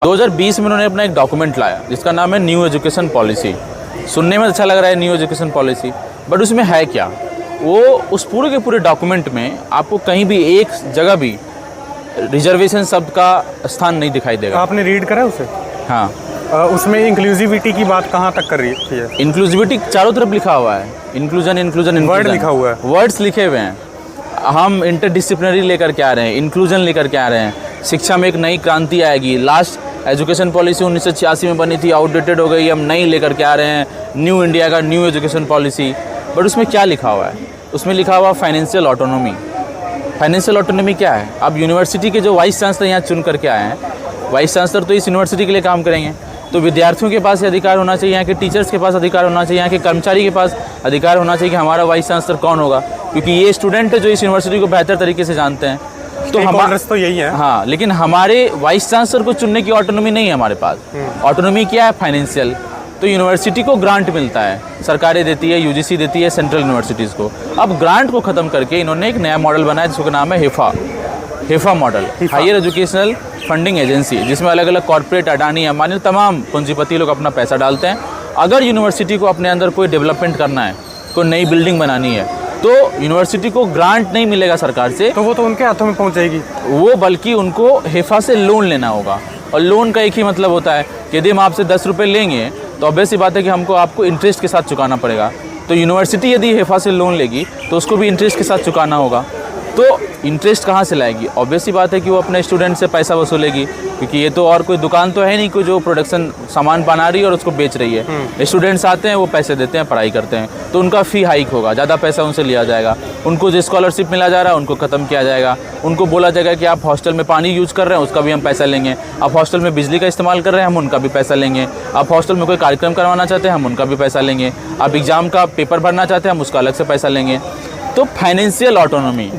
2020 में उन्होंने अपना एक डॉक्यूमेंट लाया जिसका नाम है न्यू एजुकेशन पॉलिसी। सुनने में अच्छा लग रहा है न्यू एजुकेशन पॉलिसी, बट उसमें है क्या? वो उस पूरे के पूरे डॉक्यूमेंट में आपको कहीं भी एक जगह भी रिजर्वेशन शब्द का स्थान नहीं दिखाई देगा। आपने रीड करा उसे? हाँ। उसमें इंक्लूसिविटी की बात कहाँ तक कर रही है? इंक्लूसिविटी चारों तरफ लिखा हुआ है, इंक्लूजन इंक्लूजन वर्ड लिखा हुआ है, वर्ड्स लिखे हुए हैं। हम इंटरडिसिप्लिनरी लेकर के आ रहे हैं, इंक्लूजन लेकर के आ रहे हैं, शिक्षा में एक नई क्रांति आएगी। लास्ट एजुकेशन पॉलिसी 1986 में बनी थी, आउटडेटेड हो गई, हम नई लेकर के आ रहे हैं, न्यू इंडिया का न्यू एजुकेशन पॉलिसी। बट उसमें क्या लिखा हुआ है? उसमें लिखा हुआ फाइनेंशियल ऑटोनॉमी। फाइनेंशियल ऑटोनॉमी क्या है? अब यूनिवर्सिटी के जो वाइस चांसलर यहाँ चुन करके आए हैं, वाइस चांसलर तो इस यूनिवर्सिटी के लिए काम करेंगे, तो विद्यार्थियों के पास ये अधिकार होना चाहिए, यहाँ के टीचर्स के पास अधिकार होना चाहिए, यहाँ के कर्मचारी के पास अधिकार होना चाहिए कि हमारा वाइस चांसलर कौन होगा, क्योंकि ये स्टूडेंट है जो इस यूनिवर्सिटी को बेहतर तरीके से जानते हैं। तो हमारा तो यही है। हाँ, लेकिन हमारे वाइस चांसलर को चुनने की ऑटोनॉमी नहीं है हमारे पास। ऑटोनॉमी क्या है? फाइनेंशियल। तो यूनिवर्सिटी को ग्रांट मिलता है, सरकारें देती है, यूजीसी देती है सेंट्रल यूनिवर्सिटीज़ को। अब ग्रांट को ख़त्म करके इन्होंने एक नया मॉडल बनाया जिसका नाम है HEFA model, higher educational funding agency, जिसमें अलग अलग कॉर्पोरेट, अडानी, अंबानी, तमाम पूंजीपति लोग अपना पैसा डालते हैं। अगर यूनिवर्सिटी को अपने अंदर कोई डेवलपमेंट करना है, कोई नई बिल्डिंग बनानी है, तो यूनिवर्सिटी को ग्रांट नहीं मिलेगा सरकार से, तो वो तो उनके हाथों में पहुंच जाएगी। वो बल्कि उनको हिफा से लोन लेना होगा। और लोन का एक ही मतलब होता है कि यदि हम आपसे 10 रुपये लेंगे तो ऑब्वियस सी बात है कि हमको आपको इंटरेस्ट के साथ चुकाना पड़ेगा। तो यूनिवर्सिटी यदि हिफा से लोन लेगी तो उसको भी इंटरेस्ट के साथ चुकाना होगा। तो इंटरेस्ट कहाँ से लाएगी? ऑब्वियस सी बात है कि वो अपने स्टूडेंट से पैसा वसूलेगी, क्योंकि ये तो और कोई दुकान तो है नहीं कोई जो प्रोडक्शन सामान बना रही है और उसको बेच रही है। स्टूडेंट्स आते हैं, वो पैसे देते हैं, पढ़ाई करते हैं, तो उनका फ़ी हाइक होगा, ज़्यादा पैसा उनसे लिया जाएगा। उनको जो स्कॉलरशिप मिला जा रहा है उनको ख़त्म किया जाएगा। उनको बोला जाएगा कि आप हॉस्टल में पानी यूज़ कर रहे हैं, उसका भी हम पैसा लेंगे। आप हॉस्टल में बिजली का इस्तेमाल कर रहे हैं, हम उनका भी पैसा लेंगे। आप हॉस्टल में कोई कार्यक्रम करवाना चाहते हैं, हम उनका भी पैसा लेंगे। आप एग्ज़ाम का पेपर भरना चाहते हैं, हम उसका अलग से पैसा लेंगे। तो फाइनेंशियल ऑटोनॉमी